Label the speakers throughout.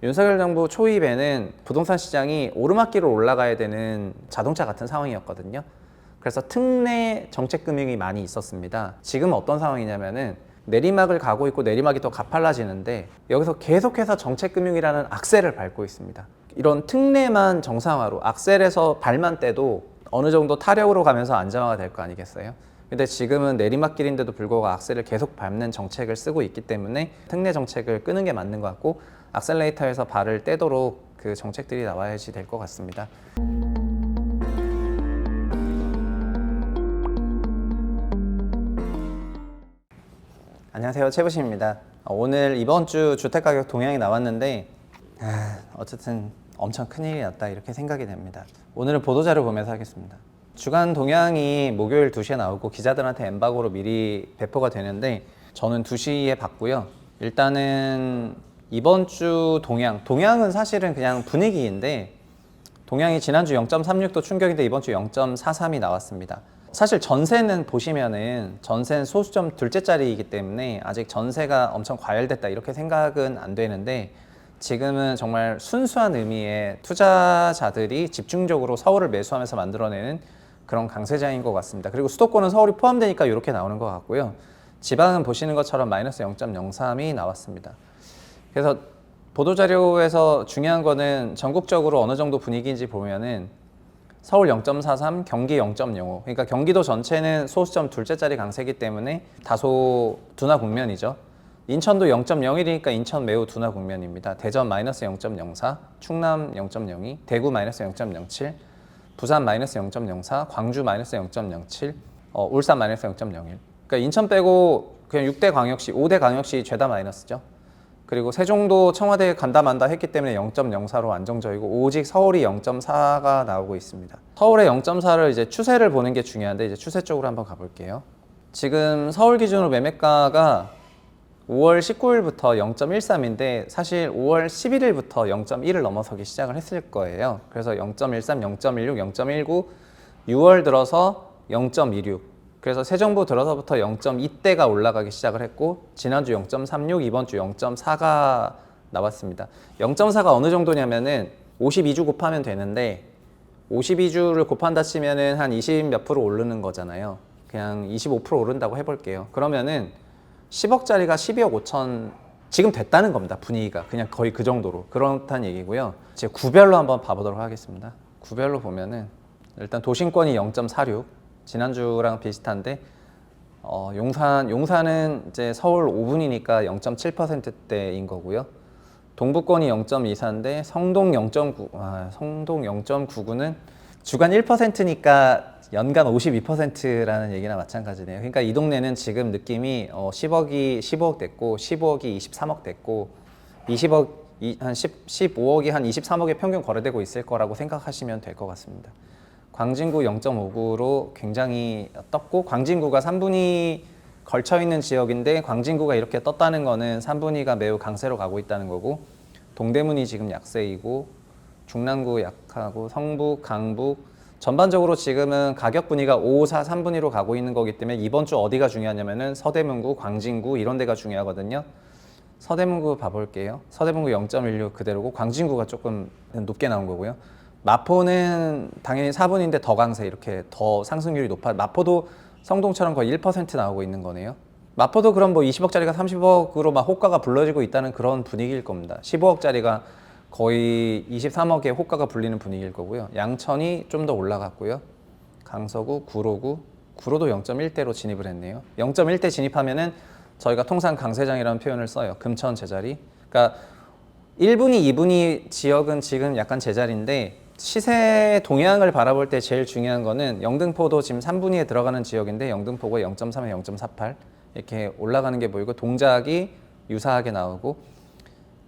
Speaker 1: 윤석열 정부 초입에는 부동산 시장이 오르막길로 올라가야 되는 자동차 같은 상황이었거든요. 그래서 특례 정책금융이 많이 있었습니다. 지금은 어떤 상황이냐면은 내리막을 가고 있고 내리막이 더 가팔라지는데 여기서 계속해서 정책금융이라는 악셀을 밟고 있습니다. 이런 특례만 정상화로 악셀에서 발만 떼도 어느 정도 타력으로 가면서 안정화가 될 거 아니겠어요? 근데 지금은 내리막길인데도 불구하고 악셀을 계속 밟는 정책을 쓰고 있기 때문에 특례 정책을 끄는 게 맞는 것 같고 악셀레이터에서 발을 떼도록 그 정책들이 나와야지 될 것 같습니다. 안녕하세요, 최부심입니다. 오늘 이번 주 주택가격 동향이 나왔는데 어쨌든 엄청 큰일이 났다 이렇게 생각이 됩니다. 오늘은 보도자료 보면서 하겠습니다. 주간 동향이 목요일 2시에 나오고 기자들한테 엠바고로 미리 배포가 되는데 저는 2시에 봤고요. 일단은 이번 주 동향은 사실은 그냥 분위기인데 동향이 지난주 0.36도 충격인데 이번 주 0.43이 나왔습니다. 사실 전세는 보시면은 전세는 소수점 둘째 자리이기 때문에 아직 전세가 엄청 과열됐다 이렇게 생각은 안 되는데 지금은 정말 순수한 의미의 투자자들이 집중적으로 서울을 매수하면서 만들어내는 그런 강세장인 것 같습니다. 그리고 수도권은 서울이 포함되니까 이렇게 나오는 것 같고요. 지방은 보시는 것처럼 마이너스 0.03이 나왔습니다. 그래서 보도자료에서 중요한 거는 전국적으로 어느 정도 분위기인지 보면은 서울 0.43, 경기 0.05. 그러니까 경기도 전체는 소수점 둘째 자리 강세기 때문에 다소 둔화 국면이죠. 인천도 0.01이니까 인천 매우 둔화 국면입니다. 대전 마이너스 0.04, 충남 0.02, 대구 마이너스 0.07, 부산 마이너스 0.04, 광주 마이너스 0.07, 울산 마이너스 0.01. 그러니까 인천 빼고 그냥 6대 광역시, 5대 광역시 죄다 마이너스죠. 그리고 세종도 청와대에 간다 만다 했기 때문에 0.04로 안정적이고 오직 서울이 0.4가 나오고 있습니다. 서울의 0.4를 이제 추세를 보는 게 중요한데 이제 추세 쪽으로 한번 가볼게요. 지금 서울 기준으로 매매가가 5월 19일부터 0.13인데 사실 5월 11일부터 0.1을 넘어서기 시작을 했을 거예요. 그래서 0.13, 0.16, 0.19, 6월 들어서 0.26. 그래서 새 정부 들어서부터 0.2대가 올라가기 시작을 했고 지난주 0.36, 이번 주 0.4가 나왔습니다. 0.4가 어느 정도냐면은 52주 곱하면 되는데 52주를 곱한다 치면은 한 20 몇 프로 오르는 거잖아요. 그냥 25% 오른다고 해볼게요. 그러면은 10억짜리가 12억 5천 지금 됐다는 겁니다. 분위기가 그냥 거의 그 정도로 그렇다는 얘기고요. 이제 구별로 한번 봐보도록 하겠습니다. 구별로 보면은 일단 도심권이 0.46 지난주랑 비슷한데 용산은 이제 서울 5분이니까 0.7%대인 거고요. 동부권이 0.24인데 성동 0.9, 성동 0.99는 주간 1%니까 연간 52%라는 얘기나 마찬가지네요. 그러니까 이 동네는 지금 느낌이 10억이 15억 됐고 15억이 23억 됐고 20억 한 15억이 한 23억에 평균 거래되고 있을 거라고 생각하시면 될 것 같습니다. 광진구 0.59로 굉장히 떴고 광진구가 3분위 걸쳐있는 지역인데 광진구가 이렇게 떴다는 거는 3분위가 매우 강세로 가고 있다는 거고 동대문이 지금 약세이고 중랑구 약하고 성북, 강북 전반적으로 지금은 가격 분위기가 5, 4, 3분위로 가고 있는 거기 때문에 이번 주 어디가 중요하냐면은 서대문구, 광진구 이런 데가 중요하거든요. 서대문구 봐볼게요. 서대문구 0.16 그대로고 광진구가 조금 높게 나온 거고요. 마포는 당연히 4분인데 더 강세 이렇게 더 상승률이 높아. 마포도 성동처럼 거의 1% 나오고 있는 거네요. 마포도 그럼 뭐 20억짜리가 30억으로 막 호가가 불러지고 있다는 그런 분위기일 겁니다. 15억짜리가 거의 23억의 호가가 불리는 분위기일 거고요. 양천이 좀 더 올라갔고요. 강서구, 구로도 0.1대로 진입을 했네요. 0.1대 진입하면은 저희가 통상 강세장이라는 표현을 써요. 금천 제자리. 그러니까 1분위, 2분위 지역은 지금 약간 제자리인데 시세 동향을 바라볼 때 제일 중요한 거는 영등포도 지금 3분위에 들어가는 지역인데 영등포가 0.3에 0.48 이렇게 올라가는 게 보이고 동작이 유사하게 나오고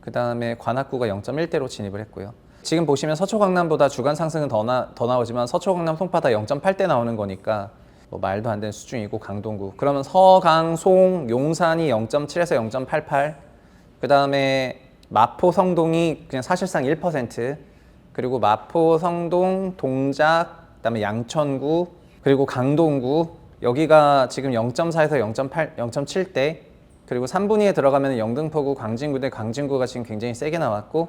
Speaker 1: 그 다음에 관악구가 0.1대로 진입을 했고요. 지금 보시면 서초 강남보다 주간 상승은 더 나오지만 서초 강남 송파 다 0.8대 나오는 거니까 뭐 말도 안 되는 수준이고 강동구 그러면 서강, 송, 용산이 0.7에서 0.88 그 다음에 마포, 성동이 그냥 사실상 1% 그리고 마포, 성동, 동작 그다음에 양천구 그리고 강동구 여기가 지금 0.4에서 0.8, 0.7대 그리고 3분위에 들어가면 영등포구, 광진구 대 광진구가 지금 굉장히 세게 나왔고,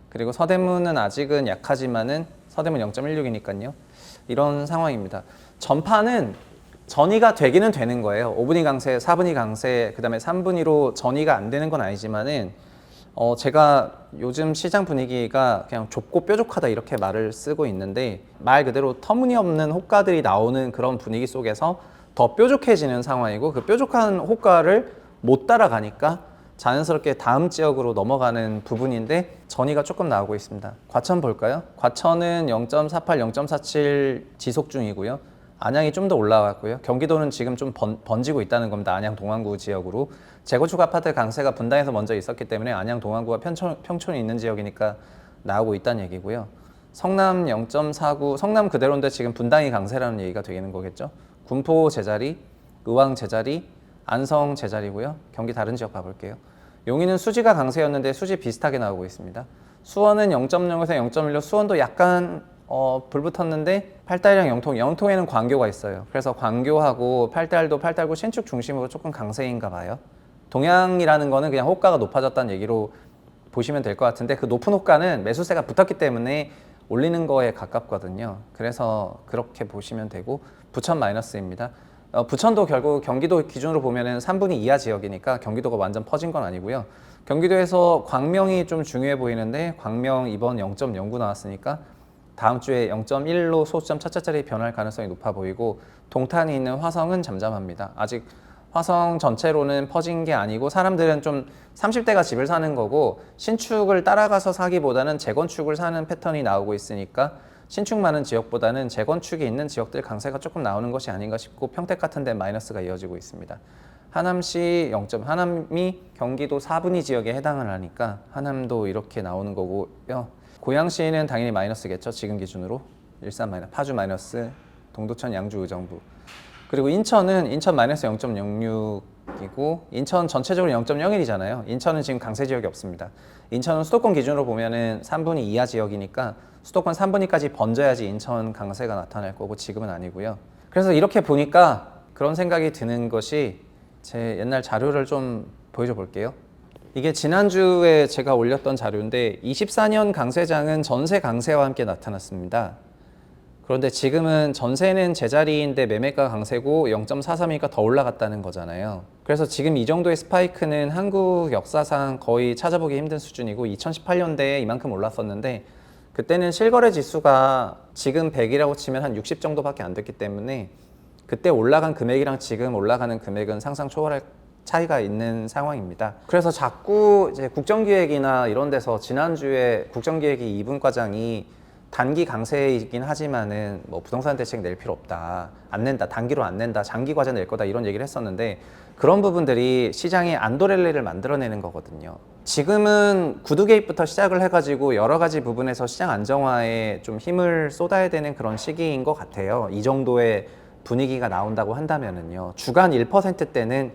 Speaker 1: 그리고 서대문은 아직은 약하지만은 서대문 0.16이니까요. 이런 상황입니다. 전파는 전이가 되기는 되는 거예요. 5분위 강세, 4분위 강세, 그 다음에 3분위로 전이가 안 되는 건 아니지만은 제가 요즘 시장 분위기가 그냥 좁고 뾰족하다 이렇게 말을 쓰고 있는데, 말 그대로 터무니없는 호가들이 나오는 그런 분위기 속에서 더 뾰족해지는 상황이고, 그 뾰족한 호가를 못 따라가니까 자연스럽게 다음 지역으로 넘어가는 부분인데, 전이가 조금 나오고 있습니다. 과천 볼까요? 과천은 0.48, 0.47 지속 중이고요. 안양이 좀 더 올라왔고요. 경기도는 지금 좀 번지고 있다는 겁니다. 안양 동안구 지역으로. 재건축 아파트 강세가 분당에서 먼저 있었기 때문에 안양 동안구가 평촌이 있는 지역이니까 나오고 있다는 얘기고요. 성남 0.49, 성남 그대로인데 지금 분당이 강세라는 얘기가 되는 거겠죠. 군포 제자리, 의왕 제자리, 안성 제자리고요. 경기 다른 지역 봐볼게요. 용인은 수지가 강세였는데 수지 비슷하게 나오고 있습니다. 수원은 0.0에서 0.16, 수원도 약간 불 붙었는데 팔달이랑 영통에는 광교가 있어요. 그래서 광교하고 팔달구 신축 중심으로 조금 강세인가 봐요. 동양이라는 거는 그냥 호가가 높아졌다는 얘기로 보시면 될 것 같은데, 그 높은 호가는 매수세가 붙었기 때문에 올리는 거에 가깝거든요. 그래서 그렇게 보시면 되고, 부천 마이너스입니다. 부천도 결국 경기도 기준으로 보면은 3분위 이하 지역이니까 경기도가 완전 퍼진 건 아니고요. 경기도에서 광명이 좀 중요해 보이는데, 광명 이번 0.09 나왔으니까 다음 주에 0.1로 소수점 차차짜리 변할 가능성이 높아 보이고, 동탄이 있는 화성은 잠잠합니다. 아직 화성 전체로는 퍼진 게 아니고, 사람들은 좀 30대가 집을 사는 거고 신축을 따라가서 사기보다는 재건축을 사는 패턴이 나오고 있으니까 신축 많은 지역보다는 재건축이 있는 지역들 강세가 조금 나오는 것이 아닌가 싶고, 평택 같은 데 마이너스가 이어지고 있습니다. 하남시 0점, 하남이 경기도 4분위 지역에 해당을 하니까 하남도 이렇게 나오는 거고요. 고양시는 당연히 마이너스겠죠. 지금 기준으로. 일산 마이너스, 파주 마이너스, 동두천, 양주, 의정부. 그리고 인천은 인천 마이너스 0.06이고, 인천 전체적으로 0.01이잖아요. 인천은 지금 강세 지역이 없습니다. 인천은 수도권 기준으로 보면은 3분위 이하 지역이니까 수도권 3분위까지 번져야지 인천 강세가 나타날 거고, 지금은 아니고요. 그래서 이렇게 보니까 그런 생각이 드는 것이, 제 옛날 자료를 좀 보여줘 볼게요. 이게 지난주에 제가 올렸던 자료인데, 24년 강세장은 전세 강세와 함께 나타났습니다. 그런데 지금은 전세는 제자리인데 매매가 강세고 0.43이니까 더 올라갔다는 거잖아요. 그래서 지금 이 정도의 스파이크는 한국 역사상 거의 찾아보기 힘든 수준이고, 2018년대에 이만큼 올랐었는데 그때는 실거래 지수가 지금 100이라고 치면 한 60 정도밖에 안 됐기 때문에 그때 올라간 금액이랑 지금 올라가는 금액은 상상 초월할 차이가 있는 상황입니다. 그래서 자꾸 이제 국정기획이나 이런 데서, 지난주에 국정기획이 2분 과장이 단기 강세이긴 하지만은 뭐 부동산 대책 낼 필요 없다, 안 낸다, 단기로 안 낸다, 장기 과제 낼 거다, 이런 얘기를 했었는데, 그런 부분들이 시장의 안도렐레를 만들어내는 거거든요. 지금은 구두 개입부터 시작을 해가지고 여러 가지 부분에서 시장 안정화에 좀 힘을 쏟아야 되는 그런 시기인 것 같아요. 이 정도의 분위기가 나온다고 한다면은요. 주간 1%대는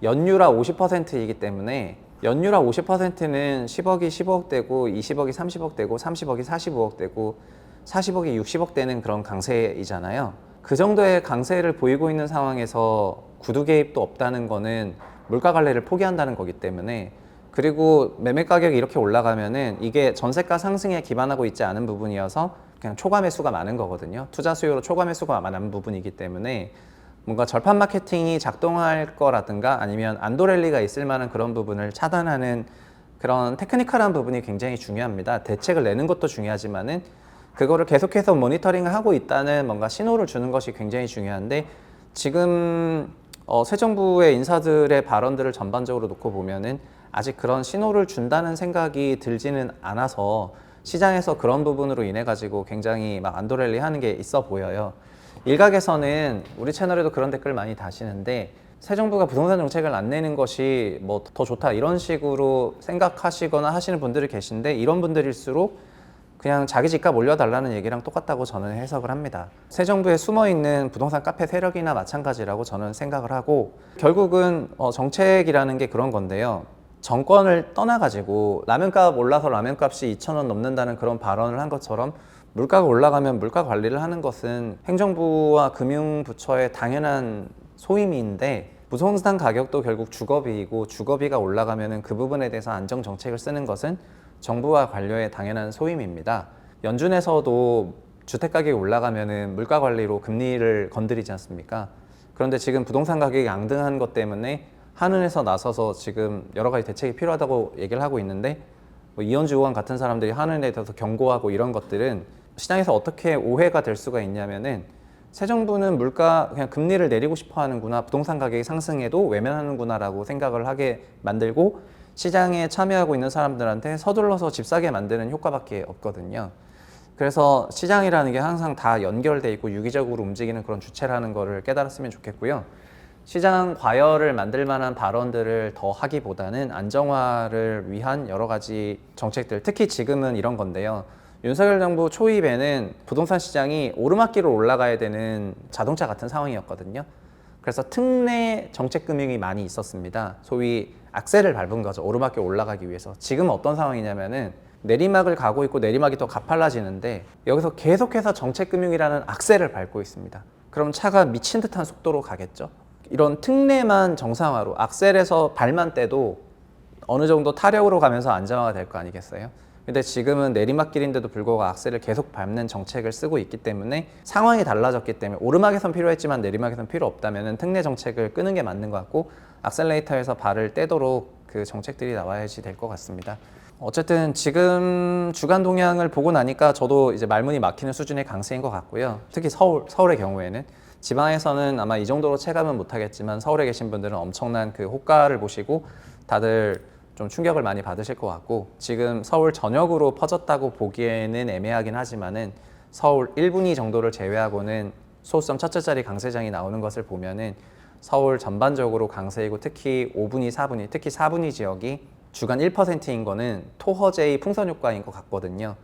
Speaker 1: 연유라 50%이기 때문에, 연유라 50%는 10억이 15억 되고, 20억이 30억 되고, 30억이 45억 되고, 40억이 60억 되는 그런 강세이잖아요. 그 정도의 강세를 보이고 있는 상황에서 구두 개입도 없다는 거는 물가 관리를 포기한다는 거기 때문에, 그리고 매매 가격이 이렇게 올라가면은 이게 전세가 상승에 기반하고 있지 않은 부분이어서 그냥 초과 매수가 많은 거거든요. 투자 수요로 초과 매수가 많은 부분이기 때문에 뭔가 절판 마케팅이 작동할 거라든가, 아니면 안도랠리가 있을 만한 그런 부분을 차단하는 그런 테크니컬한 부분이 굉장히 중요합니다. 대책을 내는 것도 중요하지만은 그거를 계속해서 모니터링을 하고 있다는 뭔가 신호를 주는 것이 굉장히 중요한데, 지금 새 정부의 인사들의 발언들을 전반적으로 놓고 보면은 아직 그런 신호를 준다는 생각이 들지는 않아서, 시장에서 그런 부분으로 인해 가지고 굉장히 막 안도랠리 하는 게 있어 보여요. 일각에서는 우리 채널에도 그런 댓글 많이 다시는데, 새 정부가 부동산 정책을 안 내는 것이 뭐 더 좋다, 이런 식으로 생각하시거나 하시는 분들이 계신데, 이런 분들일수록 그냥 자기 집값 올려달라는 얘기랑 똑같다고 저는 해석을 합니다. 새 정부에 숨어있는 부동산 카페 세력이나 마찬가지라고 저는 생각을 하고, 결국은 정책이라는 게 그런 건데요. 정권을 떠나가지고 라면값 올라서 라면값이 2,000원 넘는다는 그런 발언을 한 것처럼, 물가가 올라가면 물가 관리를 하는 것은 행정부와 금융부처의 당연한 소임인데, 부동산 가격도 결국 주거비이고 주거비가 올라가면은 그 부분에 대해서 안정 정책을 쓰는 것은 정부와 관료의 당연한 소임입니다. 연준에서도 주택 가격이 올라가면은 물가 관리로 금리를 건드리지 않습니까? 그런데 지금 부동산 가격이 앙등한 것 때문에 한은에서 나서서 지금 여러 가지 대책이 필요하다고 얘기를 하고 있는데 뭐 이현주 의원 같은 사람들이 한은에 대해서 경고하고 이런 것들은 시장에서 어떻게 오해가 될 수가 있냐면은 새 정부는 물가 그냥 금리를 내리고 싶어 하는구나, 부동산 가격이 상승해도 외면하는구나라고 생각을 하게 만들고 시장에 참여하고 있는 사람들한테 서둘러서 집 사게 만드는 효과밖에 없거든요. 그래서 시장이라는 게 항상 다 연결돼 있고 유기적으로 움직이는 그런 주체라는 거를 깨달았으면 좋겠고요. 시장 과열을 만들 만한 발언들을 더 하기보다는 안정화를 위한 여러 가지 정책들, 특히 지금은 이런 건데요. 윤석열 정부 초입에는 부동산 시장이 오르막길로 올라가야 되는 자동차 같은 상황이었거든요. 그래서 특례 정책금융이 많이 있었습니다. 소위 악셀을 밟은 거죠. 오르막길 올라가기 위해서. 지금은 어떤 상황이냐면은 내리막을 가고 있고 내리막이 더 가팔라지는데 여기서 계속해서 정책금융이라는 악셀을 밟고 있습니다. 그럼 차가 미친 듯한 속도로 가겠죠. 이런 특례만 정상화로 악셀에서 발만 떼도 어느 정도 타력으로 가면서 안정화가 될 거 아니겠어요? 근데 지금은 내리막길인데도 불구하고 악셀을 계속 밟는 정책을 쓰고 있기 때문에 상황이 달라졌기 때문에 오르막에선 필요했지만 내리막에선 필요 없다면 특례 정책을 끄는 게 맞는 것 같고 악셀레이터에서 발을 떼도록 그 정책들이 나와야지 될 것 같습니다. 어쨌든 지금 주간 동향을 보고 나니까 저도 이제 말문이 막히는 수준의 강세인 것 같고요. 특히 서울의 경우에는 지방에서는 아마 이 정도로 체감은 못하겠지만 서울에 계신 분들은 엄청난 그 호가를 보시고 다들 좀 충격을 많이 받으실 것 같고 지금 서울 전역으로 퍼졌다고 보기에는 애매하긴 하지만은 서울 1분위 정도를 제외하고는 소수점 첫째 자리 강세장이 나오는 것을 보면은 서울 전반적으로 강세이고 특히 5분위, 4분위, 특히 4분위 지역이 주간 1%인 거는 토허제의 풍선 효과인 것 같거든요.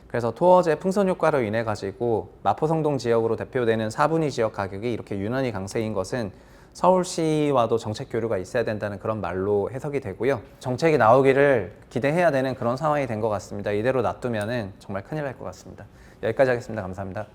Speaker 1: 그래서 토허제 풍선 효과로 인해 가지고 마포성동 지역으로 대표되는 4분위 지역 가격이 이렇게 유난히 강세인 것은 서울시와도 정책 교류가 있어야 된다는 그런 말로 해석이 되고요. 정책이 나오기를 기대해야 되는 그런 상황이 된 것 같습니다. 이대로 놔두면은 정말 큰일 날 것 같습니다. 여기까지 하겠습니다. 감사합니다.